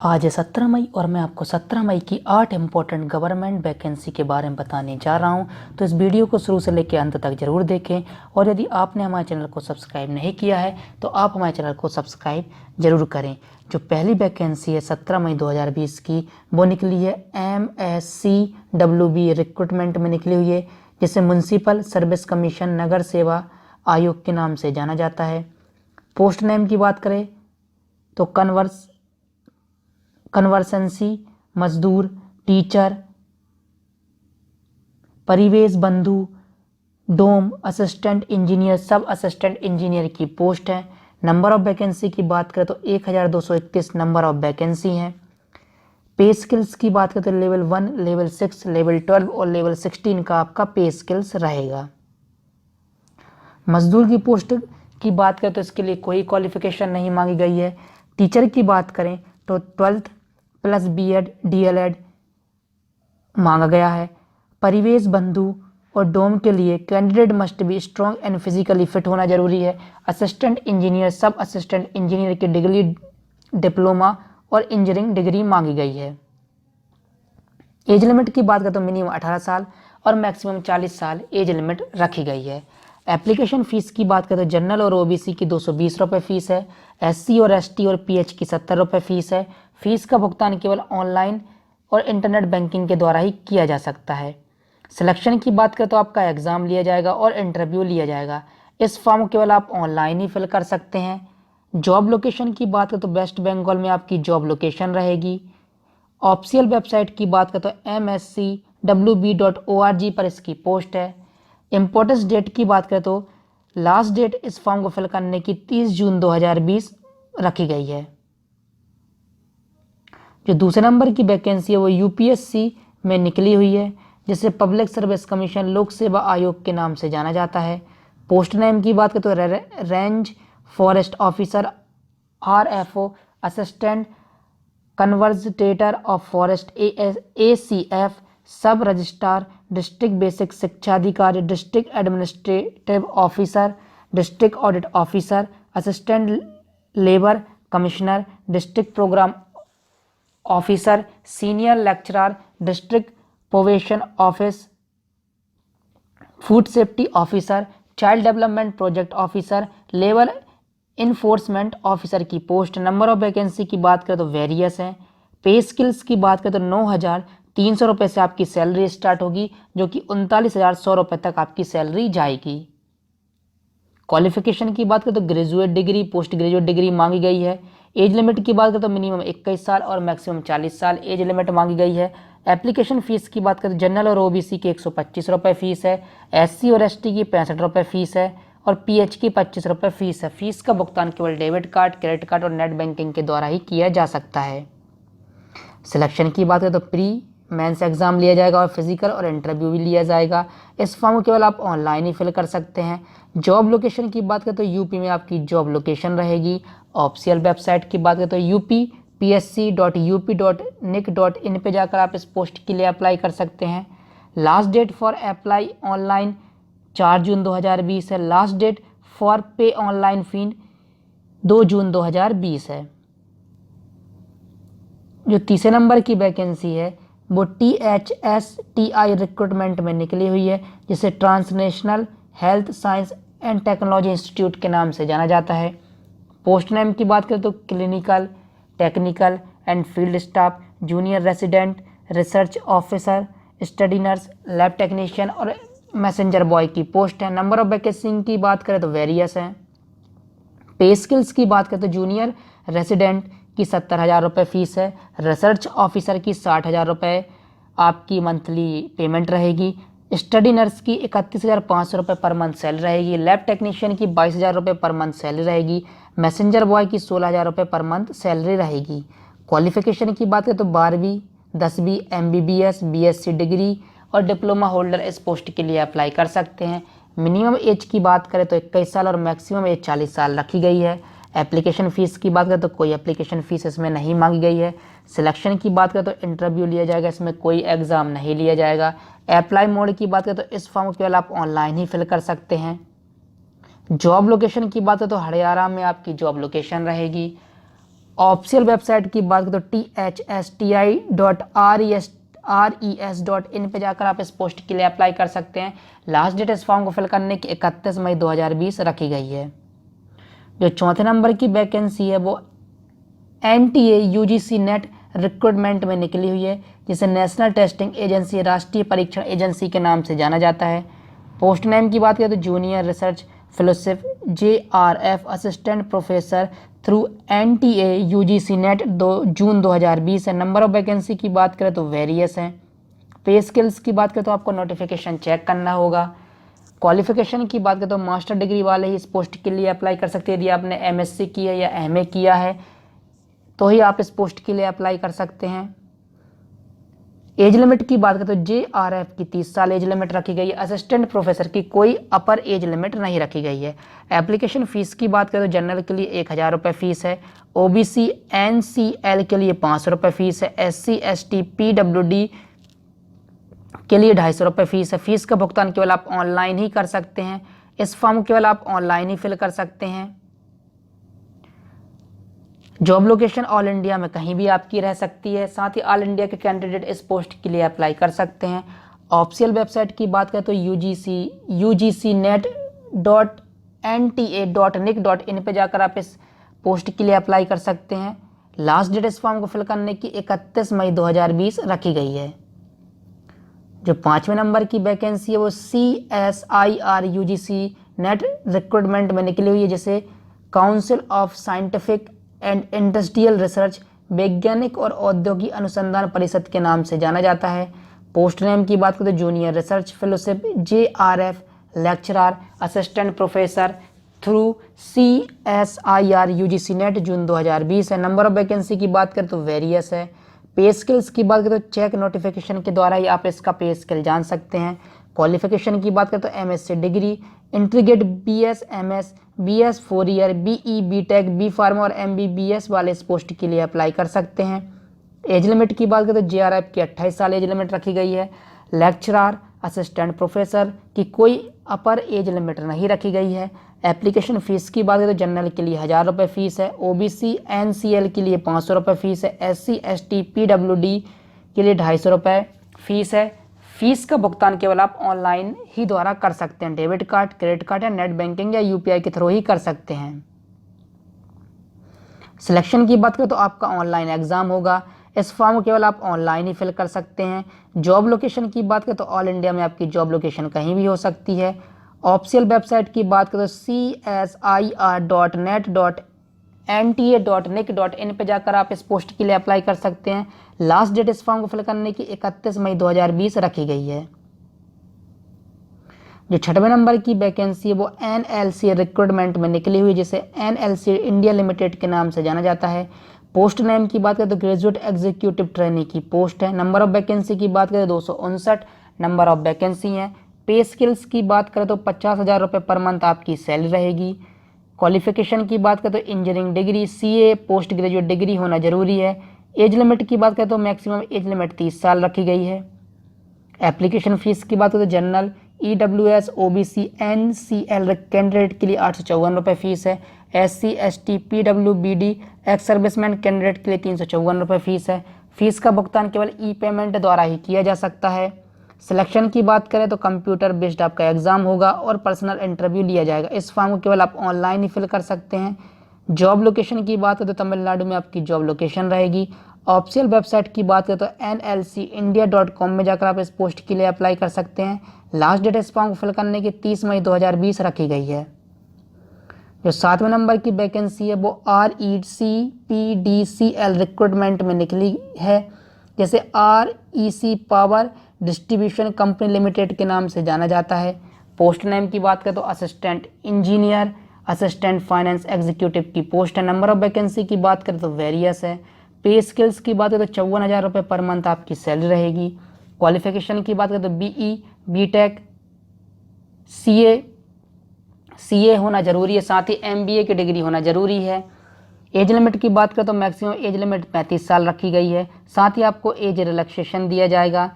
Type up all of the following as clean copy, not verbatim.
आज है 17 मई और मैं आपको 17 मई की 8 इम्पोर्टेंट गवर्नमेंट वैकेंसी के बारे में बताने जा रहा हूं। तो इस वीडियो को शुरू से लेकर अंत तक ज़रूर देखें और यदि आपने हमारे चैनल को सब्सक्राइब नहीं किया है तो आप हमारे चैनल को सब्सक्राइब ज़रूर करें। जो पहली वैकेंसी है 17 मई 2020 की वो निकली है MSCWB रिक्रूटमेंट में निकली हुई है, जिसे म्यूनसिपल सर्विस कमीशन नगर सेवा आयोग के नाम से जाना जाता है। पोस्ट नेम की बात करें तो कन्वर्सेंसी, मजदूर, टीचर, परिवेश बंधु, डोम, असिस्टेंट इंजीनियर, सब असिस्टेंट इंजीनियर की पोस्ट है। नंबर ऑफ वैकेंसी की बात करें तो 1231 नंबर ऑफ वैकेंसी हैं। पे स्किल्स की बात करें तो लेवल 1, लेवल 6, लेवल 12 और लेवल 16 का आपका पे स्किल्स रहेगा। मजदूर की पोस्ट की बात करें तो इसके लिए कोई क्वालिफिकेशन नहीं मांगी गई है। टीचर की बात करें तो 12th प्लस BEd DLEd मांगा गया है। परिवेश बंधु और डोम के लिए candidate must be strong and physically fit होना जरूरी है। असिस्टेंट इंजीनियर, सब असिस्टेंट इंजीनियर की डिग्री, डिप्लोमा और इंजीनियरिंग डिग्री मांगी गई है। एज लिमिट की बात करें तो मिनिमम 18 साल और मैक्सिमम 40 साल एज लिमिट रखी गई है। एप्लीकेशन फ़ीस की बात करें तो जनरल और OBC की 220 रुपये फ़ीस है। SC और ST और PH की 70 रुपये फ़ीस है। फ़ीस का भुगतान केवल ऑनलाइन और इंटरनेट बैंकिंग के द्वारा ही किया जा सकता है। सिलेक्शन की बात करें तो आपका एग्ज़ाम लिया जाएगा और इंटरव्यू लिया जाएगा। इस फॉर्म केवल आप ऑनलाइन ही फिल कर सकते हैं। जॉब लोकेशन की बात करें तो वेस्ट बंगाल में आपकी जॉब लोकेशन रहेगी। ऑफिशियल वेबसाइट की बात करें तो MSCWB.org पर इसकी पोस्ट है। इम्पोर्टेंस डेट की बात करें तो लास्ट डेट इस फॉर्म को फिल करने की 30 जून 2020 रखी गई है। जो दूसरे नंबर की वैकेंसी है वो UPSC में निकली हुई है, जिसे पब्लिक सर्विस कमीशन लोक सेवा आयोग के नाम से जाना जाता है। पोस्ट नेम की बात करें तो range forest officer RFO, assistant conservator of forest ACF, sub registrar, district basic शिक्षा अधिकारी, district administrative officer, district audit officer, assistant labour commissioner, district programme officer, senior lecturer, district probation office, food safety officer, child development project officer, labour enforcement officer की post. Number of vacancy की बात करें तो various है। पे skills की बात करें तो 9,300 रुपये से आपकी सैलरी स्टार्ट होगी, जो कि 39,100 रुपये तक आपकी सैलरी जाएगी। क्वालिफिकेशन की बात करें तो graduate degree, post graduate degree मांगी गई है। एज लिमिट की बात करें तो मिनिमम 21 साल और मैक्सिमम 40 साल एज लिमिट मांगी गई है। एप्लीकेशन फ़ीस की बात करें तो जनरल और OBC की 125 रुपये फ़ीस है। SC और ST की 65 रुपये फ़ीस है और PH की 25 रुपये फ़ीस है। फीस का भुगतान केवल डेबिट कार्ड, क्रेडिट कार्ड और नेट बैंकिंग के द्वारा ही किया जा सकता है। सिलेक्शन की बात करें तो प्री मेंस एग्जाम लिया जाएगा और फिजिकल और इंटरव्यू भी लिया जाएगा। इस फॉर्म को केवल आप ऑनलाइन ही फिल कर सकते हैं। जॉब लोकेशन की बात करें तो यूपी में आपकी जॉब लोकेशन रहेगी। ऑफिशियल वेबसाइट की बात करें तो upsc.up.nic.in पे जाकर आप इस पोस्ट के लिए अप्लाई कर सकते हैं। Last date for apply online 4 June 2020 है। Last date for pay online fee 2 June 2020 है। जो तीसरे नंबर की वैकेंसी है वो THSTI रिक्रूटमेंट में निकली हुई है, जिसे transnational health science and technology institute के नाम से जाना जाता है। पोस्ट नेम की बात करें तो clinical, technical and field staff, junior resident, research officer, study nurse, lab technician और मैसेंजर बॉय की पोस्ट है। नंबर ऑफ वैकेंसी की बात करें तो वेरियस है। पे स्किल्स की बात करें तो जूनियर रेसिडेंट की 70,000 रुपये फ़ीस है। रिसर्च ऑफिसर की 60,000 रुपये आपकी मंथली पेमेंट रहेगी। स्टडी नर्स की 31,500 रुपये पर मंथ सैलरी रहेगी। लैब टेक्नीशियन की 22,000 रुपये पर मंथ सैलरी रहेगी। मैसेंजर बॉय की 16,000 रुपये पर मंथ सैलरी रहेगी। क्वालिफिकेशन की बात करें तो 12वीं, 10वीं, MBBS, BSc डिग्री और डिप्लोमा होल्डर इस पोस्ट के लिए अप्लाई कर सकते हैं। मिनिमम एज की बात करें तो 21 साल और मैक्सिमम एज 40 साल रखी गई है। एप्लीकेशन फ़ीस की बात करें तो कोई एप्लीकेशन फ़ीस इसमें नहीं मांगी गई है। सिलेक्शन की बात करें तो इंटरव्यू लिया जाएगा, इसमें कोई एग्ज़ाम नहीं लिया जाएगा। अप्लाई मोड की बात करें तो इस फॉर्म को केवल आप ऑनलाइन ही फिल कर सकते हैं। जॉब लोकेशन की बात करें तो हरियाणा में आपकी जॉब लोकेशन रहेगी। ऑफिशियल वेबसाइट की बात करें तो thsti.res.in पे जाकर आप इस पोस्ट के लिए अप्लाई कर सकते हैं। लास्ट डेट इस फॉर्म को फिल करने की 31 मई 2020 रखी गई है। जो चौथे नंबर की वैकेंसी है वो NTA UGC नेट रिक्रूटमेंट में निकली हुई है, जिसे नेशनल टेस्टिंग एजेंसी राष्ट्रीय परीक्षण एजेंसी के नाम से जाना जाता है। पोस्ट नेम की बात करें तो junior research fellowship JRF assistant professor through NTA UGC NET June 2020 है। नंबर ऑफ वैकेंसी की बात करें तो वेरियस है। पे स्किल्स की बात करें तो आपको नोटिफिकेशन चेक करना होगा। क्वालिफिकेशन की बात करें तो मास्टर डिग्री वाले ही इस पोस्ट के लिए अप्लाई कर सकते हैं। यदि आपने MSc की है या MA किया है तो ही आप इस पोस्ट के लिए अप्लाई कर सकते हैं। एज लिमिट की बात करें तो JRF की 30 साल एज लिमिट रखी गई है। असिस्टेंट प्रोफेसर की कोई अपर एज लिमिट नहीं रखी गई है। एप्लीकेशन फ़ीस की बात करें तो जनरल के लिए 1000 रुपये फ़ीस है। OBC NCL के लिए 500 रुपये फ़ीस है। SC ST PWD के लिए 250 रुपये फ़ीस है। फीस का भुगतान केवल आप ऑनलाइन ही कर सकते हैं। इस फॉर्म केवल आप ऑनलाइन ही फिल कर सकते हैं। जॉब लोकेशन ऑल इंडिया में कहीं भी आपकी रह सकती है। साथ ही ऑल इंडिया के कैंडिडेट इस पोस्ट के लिए अप्लाई कर सकते हैं। ऑफिशियल वेबसाइट की बात करें तो ugcnet.nta.nic.in पे जाकर आप इस पोस्ट के लिए अप्लाई कर सकते हैं। लास्ट डेट इस फॉर्म को फिल करने की 31 मई 2020 रखी गई है। जो 5वें नंबर की वैकेंसी है वो CSIR UGC नेट रिक्रूटमेंट में निकली हुई है, जिसे council of scientific and industrial research वैज्ञानिक और औद्योगिक अनुसंधान परिषद के नाम से जाना जाता है। पोस्ट नेम की बात करें तो junior research fellowship JRF lecturer assistant professor through CSIR UGC NET June 2020 है। नंबर ऑफ वैकेंसी की बात करें तो वेरियस है। पे स्किल्स की बात करें तो चेक नोटिफिकेशन के द्वारा ही आप इसका पे स्किल जान सकते हैं। क्वालिफिकेशन की बात करें तो MSc degree, integrated BS MS BS 4 year BE BTech B pharma और MBBS वाले इस पोस्ट के लिए अप्लाई कर सकते हैं। एज लिमिट की बात करें तो JRF की 28 साल एज लिमिट रखी गई है। लेक्चरर असिस्टेंट प्रोफेसर की कोई अपर एज लिमिट नहीं रखी गई है। एप्लीकेशन फ़ीस की बात करें तो जनरल के लिए 1000 रुपये फ़ीस है। OBC NCL के लिए 500 रुपये फ़ीस है। SC ST PWD के लिए 250 रुपये फ़ीस है। फीस का भुगतान केवल आप ऑनलाइन ही द्वारा कर सकते हैं। डेबिट कार्ड, क्रेडिट कार्ड या नेट बैंकिंग या UPI के थ्रू ही कर सकते हैं। सिलेक्शन की बात करें तो आपका ऑनलाइन एग्जाम होगा। इस फॉर्म को केवल आप ऑनलाइन ही फिल कर सकते हैं। जॉब लोकेशन की बात करें तो ऑल इंडिया में आपकी जॉब लोकेशन कहीं भी हो सकती है। ऑफिशियल वेबसाइट की बात करें तो CSIR.net.nta.nic.in पे जाकर आप इस पोस्ट के लिए अप्लाई कर सकते हैं। लास्ट डेट इस फॉर्म को फिल करने की 31 मई 2020 रखी गई है। जो 6वें नंबर की वैकेंसी है वो NLC रिक्रूटमेंट में निकली हुई, जिसे NLC इंडिया लिमिटेड के नाम से जाना जाता है। पोस्ट नेम की बात करें तो ग्रेजुएट एग्जीक्यूटिव ट्रेनी की पोस्ट है। नंबर ऑफ वैकेंसी की बात करें 259 नंबर ऑफ वैकेंसी हैं। पे स्किल्स की बात करें तो 50,000 रुपये पर मंथ आपकी सैलरी रहेगी। क्वालिफिकेशन की बात करें तो engineering degree, CA post graduate degree होना जरूरी है। एज लिमिट की बात करें तो मैक्सिमम एज लिमिट 30 साल रखी गई है। एप्लीकेशन फ़ीस की बात करें तो general EWS OBC NCL candidate के लिए 854 रुपये फ़ीस है। SC ST PWBD ex serviceman candidate के लिए 354 रुपये फ़ीस है। फीस का भुगतान केवल पेमेंट द्वारा ही किया जा सकता है। सिलेक्शन की बात करें तो कंप्यूटर बेस्ड आपका एग्जाम होगा और पर्सनल इंटरव्यू लिया जाएगा। इस फॉर्म को केवल आप ऑनलाइन ही फिल कर सकते हैं। जॉब लोकेशन की बात करें तो तमिलनाडु में आपकी जॉब लोकेशन रहेगी। ऑफिशियल वेबसाइट की बात करें तो nlcindia.com में जाकर आप इस पोस्ट के लिए अप्लाई कर सकते हैं। लास्ट डेट इस फॉर्म को फिल करने की 30 मई 2020 रखी गई है। जो 7वें नंबर की वैकेंसी है वो RECPDCL रिक्रूटमेंट में निकली है, जैसे REC power distribution company limited के नाम से जाना जाता है। पोस्ट नेम की बात करें तो assistant engineer assistant finance executive की पोस्ट है। नंबर ऑफ वैकेंसी की बात करें तो वेरियस है। पे स्किल्स की बात करें तो 54,000 रुपये पर मंथ आपकी सैलरी रहेगी। क्वालिफिकेशन की बात करें तो BE BTech CA होना जरूरी है, साथ ही MBA की डिग्री होना जरूरी है। एज लिमिट की बात करें तो मैक्सिमम एज लिमिट 35 साल रखी गई है। साथ ही आपको एज रिलैक्सेशन दिया जाएगा।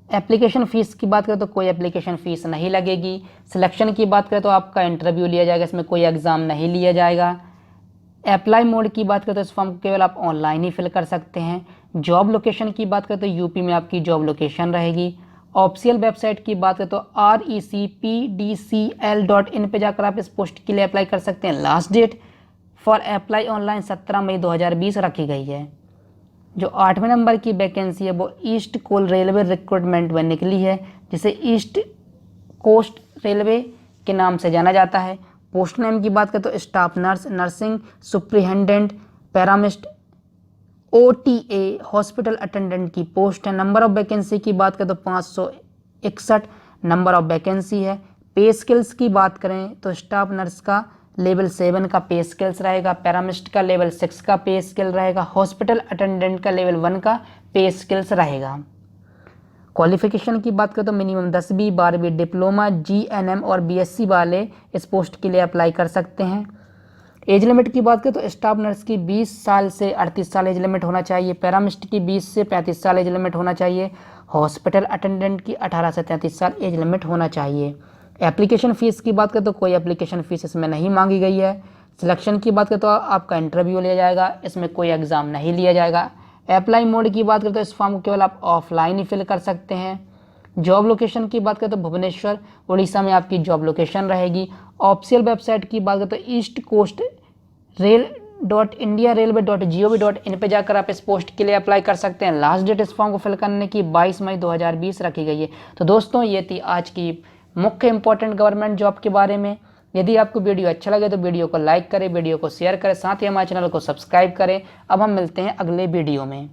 एप्लीकेशन फ़ीस की बात करें तो कोई एप्लीकेशन फ़ीस नहीं लगेगी। सिलेक्शन की बात करें तो आपका इंटरव्यू लिया जाएगा, इसमें कोई एग्ज़ाम नहीं लिया जाएगा। अप्लाई मोड की बात करें तो इस फॉर्म को केवल आप ऑनलाइन ही फिल कर सकते हैं। जॉब लोकेशन की बात करें तो यूपी में आपकी जॉब लोकेशन रहेगी। ऑफिशियल वेबसाइट की बात करें तो recpdcl.in पे जाकर आप इस पोस्ट के लिए अप्लाई कर सकते हैं। Last date for apply online 17 मई 2020 रखी गई है। जो 8वें नंबर की वैकेंसी है वो ईस्ट कोल रेलवे रिक्रूटमेंट में निकली है, जिसे ईस्ट कोस्ट रेलवे के नाम से जाना जाता है। पोस्ट नेम की बात करें तो स्टाफ नर्स, नर्सिंग सुप्रिटेंडेंट, पैरामिस्ट, OTA, हॉस्पिटल अटेंडेंट की पोस्ट है। नंबर ऑफ वैकेंसी की बात करें तो 561 नंबर ऑफ वैकेंसी है। पे स्किल्स की बात करें तो स्टाफ नर्स का लेवल 7 का पे स्किल्स रहेगा, पैरामिस्ट का लेवल 6 का पे स्किल रहेगा, हॉस्पिटल अटेंडेंट का लेवल 1 का पे स्किल्स रहेगा। क्वालिफिकेशन की बात करें तो मिनिमम 10वीं 12वीं डिप्लोमा, GNM और BSc वाले इस पोस्ट के लिए अप्लाई कर सकते हैं। एज लिमिट की बात करें तो स्टाफ नर्स की 20 साल से 38 साल एज लिमिट होना चाहिए, पैरामिस्ट की 20 से 35 साल एज लिमिट होना चाहिए, हॉस्पिटल अटेंडेंट की 18 से 33 साल एज लिमिट होना चाहिए। एप्लीकेशन फ़ीस की बात करें तो कोई एप्लीकेशन फ़ीस इसमें नहीं मांगी गई है। सिलेक्शन की बात करें तो आपका इंटरव्यू लिया जाएगा, इसमें कोई एग्ज़ाम नहीं लिया जाएगा। अप्लाई मोड की बात करें तो इस फॉर्म को केवल आप ऑफलाइन ही फिल कर सकते हैं। जॉब लोकेशन की बात करें तो भुवनेश्वर उड़ीसा में आपकी जॉब लोकेशन रहेगी। ऑफिशियल वेबसाइट की बात करें तो ईस्ट कोस्ट rail.indiarailway.gov.in पे जाकर आप इस पोस्ट के लिए अप्लाई कर सकते हैं। लास्ट डेट इस फॉर्म को फिल करने की 22 मई 2020 रखी गई है। तो दोस्तों ये थी आज की मुख्य इंपॉर्टेंट गवर्नमेंट जॉब के बारे में। यदि आपको वीडियो अच्छा लगे तो वीडियो को लाइक करें, वीडियो को शेयर करें, साथ ही हमारे चैनल को सब्सक्राइब करें। अब हम मिलते हैं अगले वीडियो में।